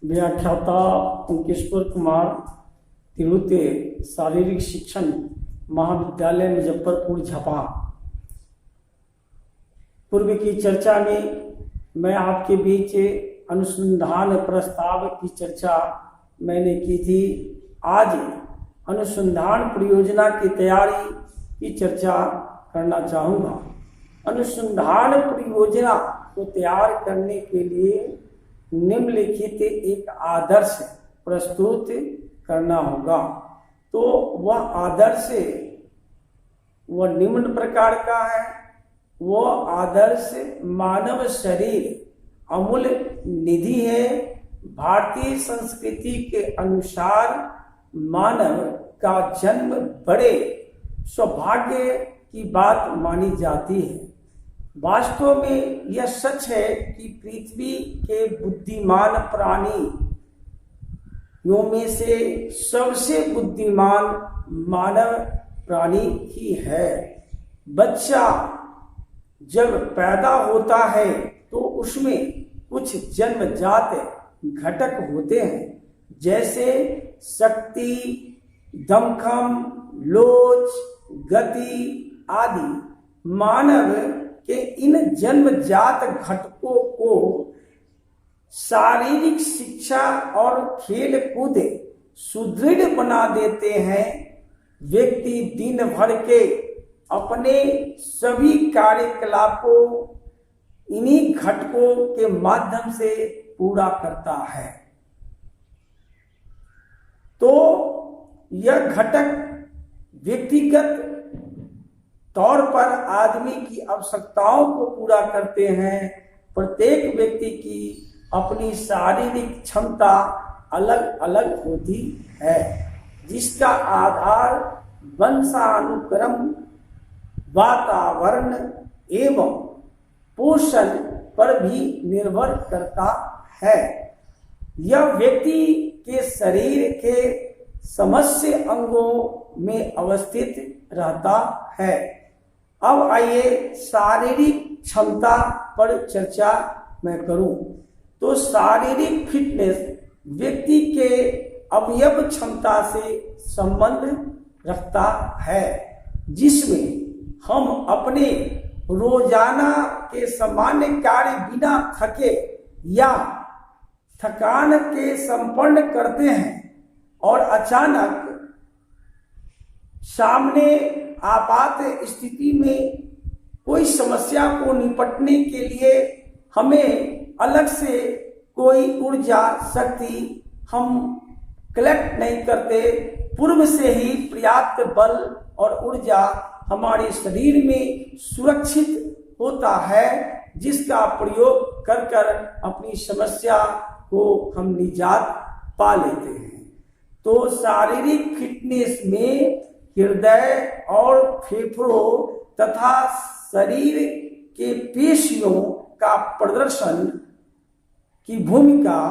व्याख्याता अंकेश्वर कुमार, तिरुते शारीरिक शिक्षण महाविद्यालय मुजफ्फरपुर झापा। पूर्व की चर्चा में मैं आपके बीच अनुसंधान प्रस्ताव की चर्चा मैंने की थी। आज अनुसंधान परियोजना की तैयारी की चर्चा करना चाहूँगा। अनुसंधान परियोजना को तैयार करने के लिए निम्नलिखित एक आदर्श प्रस्तुत करना होगा। तो वह आदर्श वह निम्न प्रकार का है। वह आदर्श मानव शरीर अमूल्य निधि है। भारतीय संस्कृति के अनुसार मानव का जन्म बड़े सौभाग्य की बात मानी जाती है। वास्तव में यह सच है कि पृथ्वी के बुद्धिमान प्राणियों में से सबसे बुद्धिमान मानव प्राणी ही है। बच्चा जब पैदा होता है तो उसमें कुछ जन्मजात घटक होते हैं, जैसे शक्ति, दमखम, लोच, गति आदि। मानव के इन जन्मजात घटकों को शारीरिक शिक्षा और खेल कूद सुदृढ़ बना देते हैं। व्यक्ति दिन भर के अपने सभी कार्यकलापों इन्हीं घटकों के माध्यम से पूरा करता है। तो यह घटक व्यक्तिगत तौर पर आदमी की आवश्यकताओं को पूरा करते हैं। प्रत्येक व्यक्ति की अपनी शारीरिक क्षमता अलग अलग होती है, जिसका आधार वंशानुक्रम, वातावरण एवं पोषण पर भी निर्भर करता है। यह व्यक्ति के शरीर के समस्त अंगों में अवस्थित रहता है। अब आइए शारीरिक क्षमता पर चर्चा मैं करूं। तो शारीरिक फिटनेस व्यक्ति के अवयव क्षमता से संबंध रखता है, जिसमें हम अपने रोजाना के सामान्य कार्य बिना थके या थकान के संपन्न करते हैं, और अचानक सामने आपात स्थिति में कोई समस्या को निपटने के लिए हमें अलग से कोई ऊर्जा शक्ति हम कलेक्ट नहीं करते। पूर्व से ही पर्याप्त बल और ऊर्जा हमारे शरीर में सुरक्षित होता है, जिसका प्रयोग कर कर अपनी समस्या को हम निजात पा लेते हैं। तो शारीरिक फिटनेस में हृदय और फेफड़ों तथा शरीर के पेशियों का प्रदर्शन की भूमिका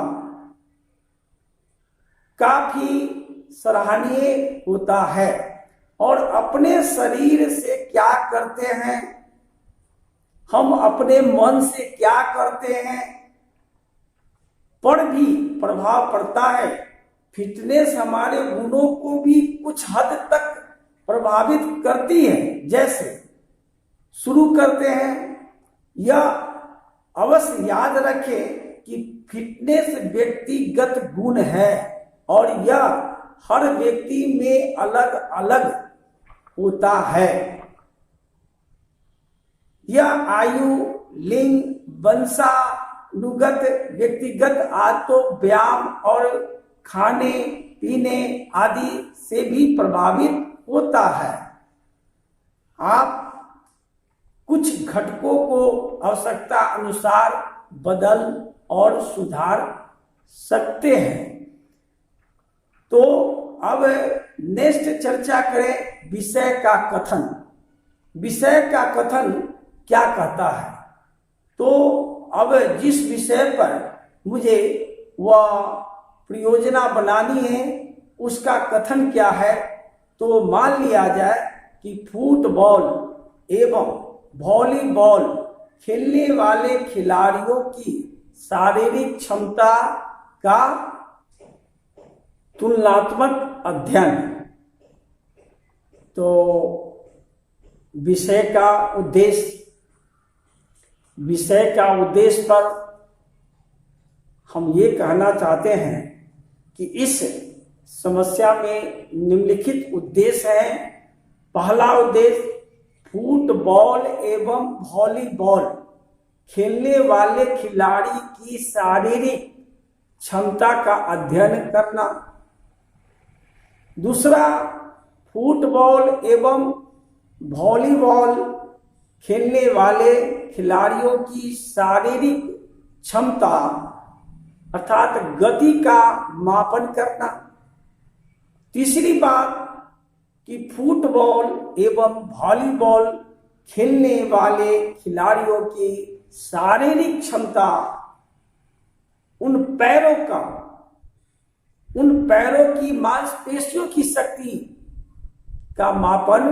काफी सराहनीय होता है। और अपने शरीर से क्या करते हैं, हम अपने मन से क्या करते हैं, पर भी प्रभाव पड़ता है। फिटनेस हमारे गुणों को भी कुछ हद तक प्रभावित करती है। जैसे शुरू करते हैं, यह अवश्य याद रखें कि फिटनेस व्यक्तिगत गुण है और यह हर व्यक्ति में अलग अलग होता है। यह आयु, लिंग, वंशानुगत, व्यक्तिगत आदतों, व्यायाम और खाने पीने आदि से भी प्रभावित होता है। आप कुछ घटकों को आवश्यकता अनुसार बदल और सुधार सकते हैं। तो अब नेक्स्ट चर्चा करें विषय का कथन। विषय का कथन क्या कहता है? तो अब जिस विषय पर मुझे वह परियोजना बनानी है उसका कथन क्या है? तो मान लिया जाए कि फुटबॉल एवं वॉलीबॉल खेलने वाले खिलाड़ियों की शारीरिक क्षमता का तुलनात्मक अध्ययन। तो विषय का उद्देश्य पर हम ये कहना चाहते हैं कि इस समस्या में निम्नलिखित उद्देश्य हैं। पहला उद्देश्य, फुटबॉल एवं वॉलीबॉल खेलने वाले खिलाड़ी की शारीरिक क्षमता का अध्ययन करना। दूसरा, फुटबॉल एवं वॉलीबॉल खेलने वाले खिलाड़ियों की शारीरिक क्षमता अर्थात गति का मापन करना। तीसरी बात कि फुटबॉल एवं वॉलीबॉल खेलने वाले खिलाड़ियों की शारीरिक क्षमता, उन पैरों की मांसपेशियों की शक्ति का मापन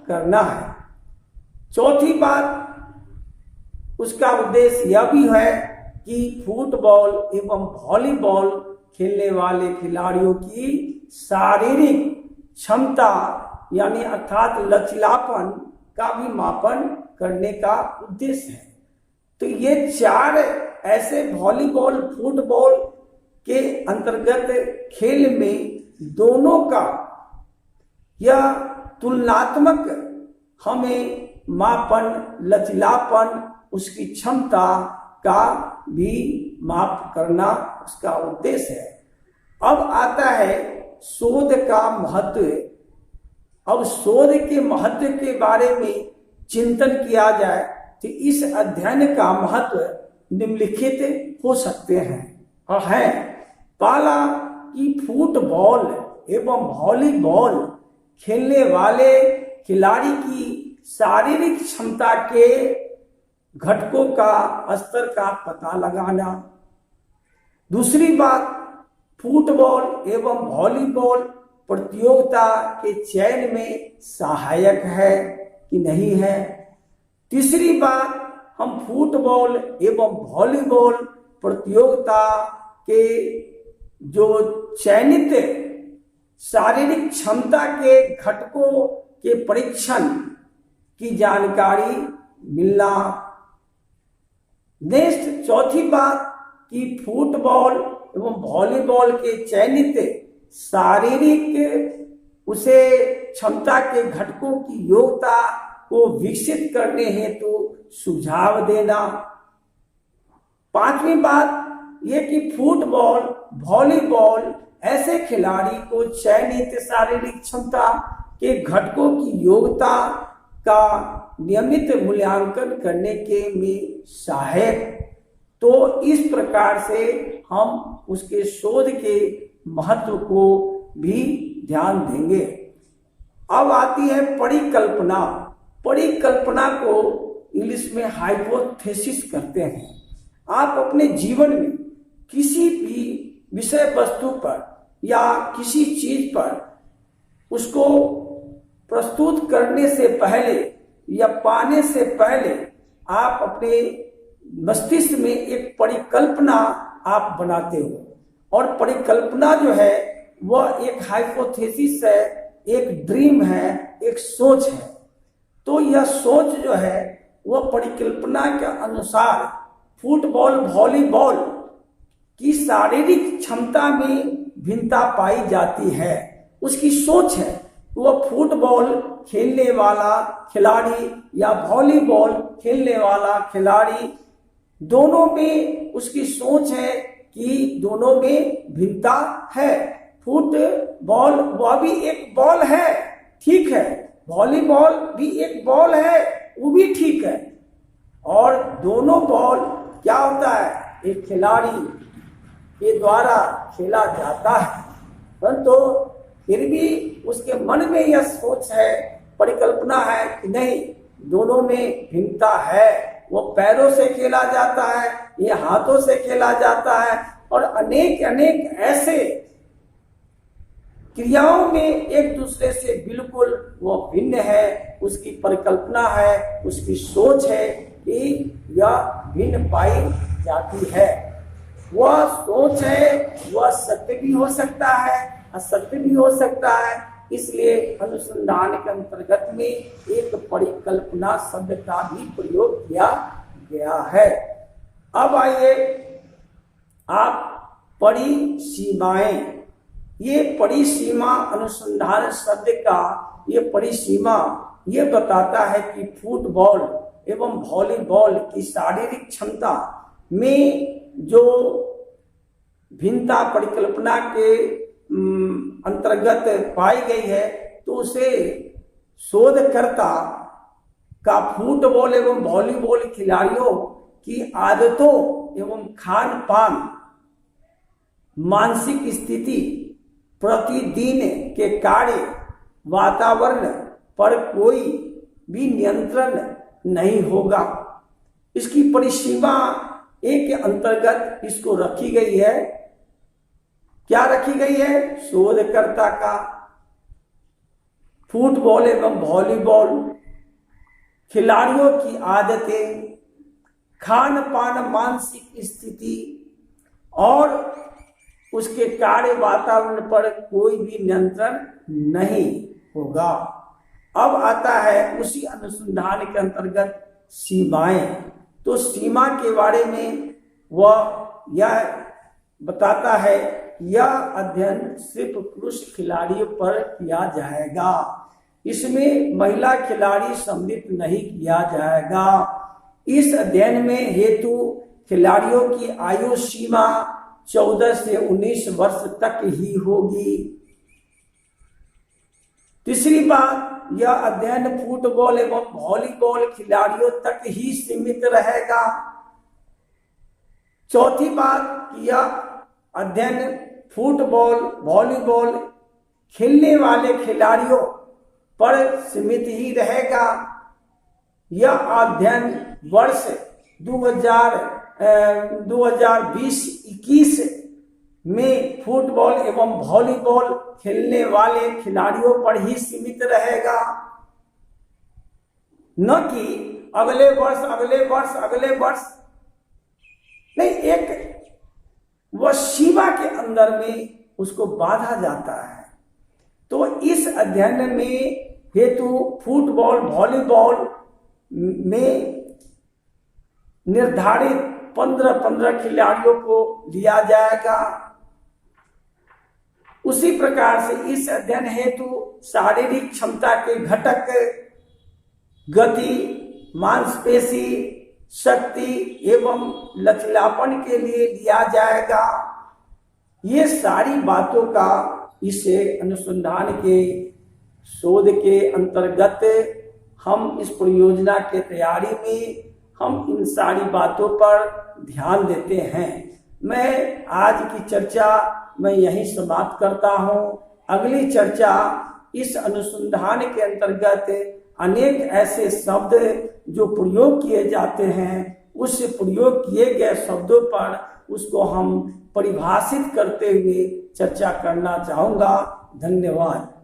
करना है। चौथी बात, उसका उद्देश्य यह भी है कि फुटबॉल एवं वॉलीबॉल खेलने वाले खिलाड़ियों की शारीरिक क्षमता यानी अर्थात लचीलापन का भी मापन करने का उद्देश्य है। तो ये 4 ऐसे वॉलीबॉल फुटबॉल के अंतर्गत खेल में दोनों का यह तुलनात्मक हमें मापन, लचीलापन, उसकी क्षमता का भी माप करना उसका उद्देश्य है। अब आता है शोध का महत्व। अब शोध के महत्व के बारे में चिंतन किया जाए तो इस अध्ययन का महत्व निम्नलिखित हो सकते हैं और है। पहला कि फुटबॉल एवं वॉलीबॉल खेलने वाले खिलाड़ी की शारीरिक क्षमता के घटकों का स्तर का पता लगाना। दूसरी बात, फुटबॉल एवं वॉलीबॉल प्रतियोगिता के चयन में सहायक है कि नहीं है। तीसरी बात, हम फुटबॉल एवं वॉलीबॉल प्रतियोगिता के जो चयनित शारीरिक क्षमता के घटकों के परीक्षण की जानकारी मिलना। नेक्स्ट, चौथी बात कि फुटबॉल एवं वॉलीबॉल के चयनित शारीरिक उसे क्षमता के घटकों की योग्यता को विकसित करने हेतु सुझाव देना। पांचवी बात यह कि फुटबॉल वॉलीबॉल ऐसे खिलाड़ी को चयनित शारीरिक क्षमता के घटकों की योग्यता का नियमित मूल्यांकन करने के में सहायक। तो इस प्रकार से हम उसके शोध के महत्व को भी ध्यान देंगे। अब आती है परिकल्पना। परिकल्पना को इंग्लिश में हाइपोथेसिस कहते हैं। आप अपने जीवन में किसी भी विषय वस्तु पर या किसी चीज पर उसको प्रस्तुत करने से पहले या पाने से पहले आप अपने मस्तिष्क में एक परिकल्पना आप बनाते हो, और परिकल्पना जो है वह एक हाइपोथेसिस है, एक ड्रीम है, एक सोच है। तो यह सोच जो है वह परिकल्पना के अनुसार फुटबॉल वॉलीबॉल की शारीरिक क्षमता में भिन्नता पाई जाती है। उसकी सोच है वह फुटबॉल खेलने वाला खिलाड़ी या वॉलीबॉल खेलने वाला खिलाड़ी, दोनों में उसकी सोच है कि दोनों में भिन्नता है। फुटबॉल वह भी एक बॉल है, ठीक है, वॉलीबॉल भी एक बॉल है, वो भी ठीक है, और दोनों बॉल क्या होता है, एक खिलाड़ी के द्वारा खेला जाता है। परंतु फिर भी उसके मन में यह सोच है, परिकल्पना है कि नहीं, दोनों में भिन्नता है। वो पैरों से खेला जाता है, ये हाथों से खेला जाता है, और अनेक अनेक ऐसे क्रियाओं में एक दूसरे से बिल्कुल वह भिन्न है, उसकी परिकल्पना है, उसकी सोच है कि यह भिन्न पाई जाती है। वह सोच है, वह सत्य भी हो सकता है, असत्य भी हो सकता है। इसलिए अनुसंधान के अंतर्गत में एक परिकल्पना शब्द का भी प्रयोग किया गया है। अब आइए आप परिसीमाएं, ये परिसीमा अनुसंधान शब्द का ये परिसीमा ये बताता है कि फुटबॉल एवं वॉलीबॉल की शारीरिक क्षमता में जो भिन्नता परिकल्पना के अंतर्गत पाई गई है, तो उसे शोधकर्ता का फुटबॉल एवं वॉलीबॉल खिलाड़ियों की आदतों एवं खान पान, मानसिक स्थिति, प्रतिदिन के कार्य, वातावरण पर कोई भी नियंत्रण नहीं होगा। इसकी परिसीमा एक के अंतर्गत इसको रखी गई है। क्या रखी गई है? शोधकर्ता का फुटबॉल एवं वॉलीबॉल खिलाड़ियों की आदतें, खान पान, मानसिक स्थिति और उसके कार्य वातावरण पर कोई भी नियंत्रण नहीं होगा। अब आता है उसी अनुसंधान के अंतर्गत सीमाएं। तो सीमा के बारे में वह यह बताता है, यह अध्ययन सिर्फ पुरुष खिलाड़ियों पर किया जाएगा, इसमें महिला खिलाड़ी सम्मिलित नहीं किया जाएगा। इस अध्ययन में हेतु खिलाड़ियों की आयु सीमा 14 से 19 वर्ष तक ही होगी। तीसरी बात, यह अध्ययन फुटबॉल एवं वॉलीबॉल खिलाड़ियों तक ही सीमित रहेगा। चौथी बात, यह अध्ययन फुटबॉल वॉलीबॉल खेलने वाले खिलाड़ियों पर सीमित ही रहेगा। यह अध्ययन वर्ष 2020-21 में फुटबॉल एवं वॉलीबॉल खेलने वाले खिलाड़ियों पर ही सीमित रहेगा, न कि अगले वर्ष नहीं। एक वह सीमा के अंदर में उसको बांधा जाता है। तो इस अध्ययन में हेतु फुटबॉल वॉलीबॉल में निर्धारित 15 खिलाड़ियों को लिया जाएगा। उसी प्रकार से इस अध्ययन हेतु शारीरिक क्षमता के घटक, गति, मांसपेशी, शक्ति एवं लचीलापन के लिए लिया जाएगा। ये सारी बातों का इस अनुसंधान के शोध के अंतर्गत हम इस परियोजना के तैयारी में हम इन सारी बातों पर ध्यान देते हैं। मैं आज की चर्चा मैं यहीं समाप्त करता हूं। अगली चर्चा इस अनुसंधान के अंतर्गत अनेक ऐसे शब्द जो प्रयोग किए जाते हैं, उस प्रयोग किए गए शब्दों पर उसको हम परिभाषित करते हुए चर्चा करना चाहूँगा। धन्यवाद।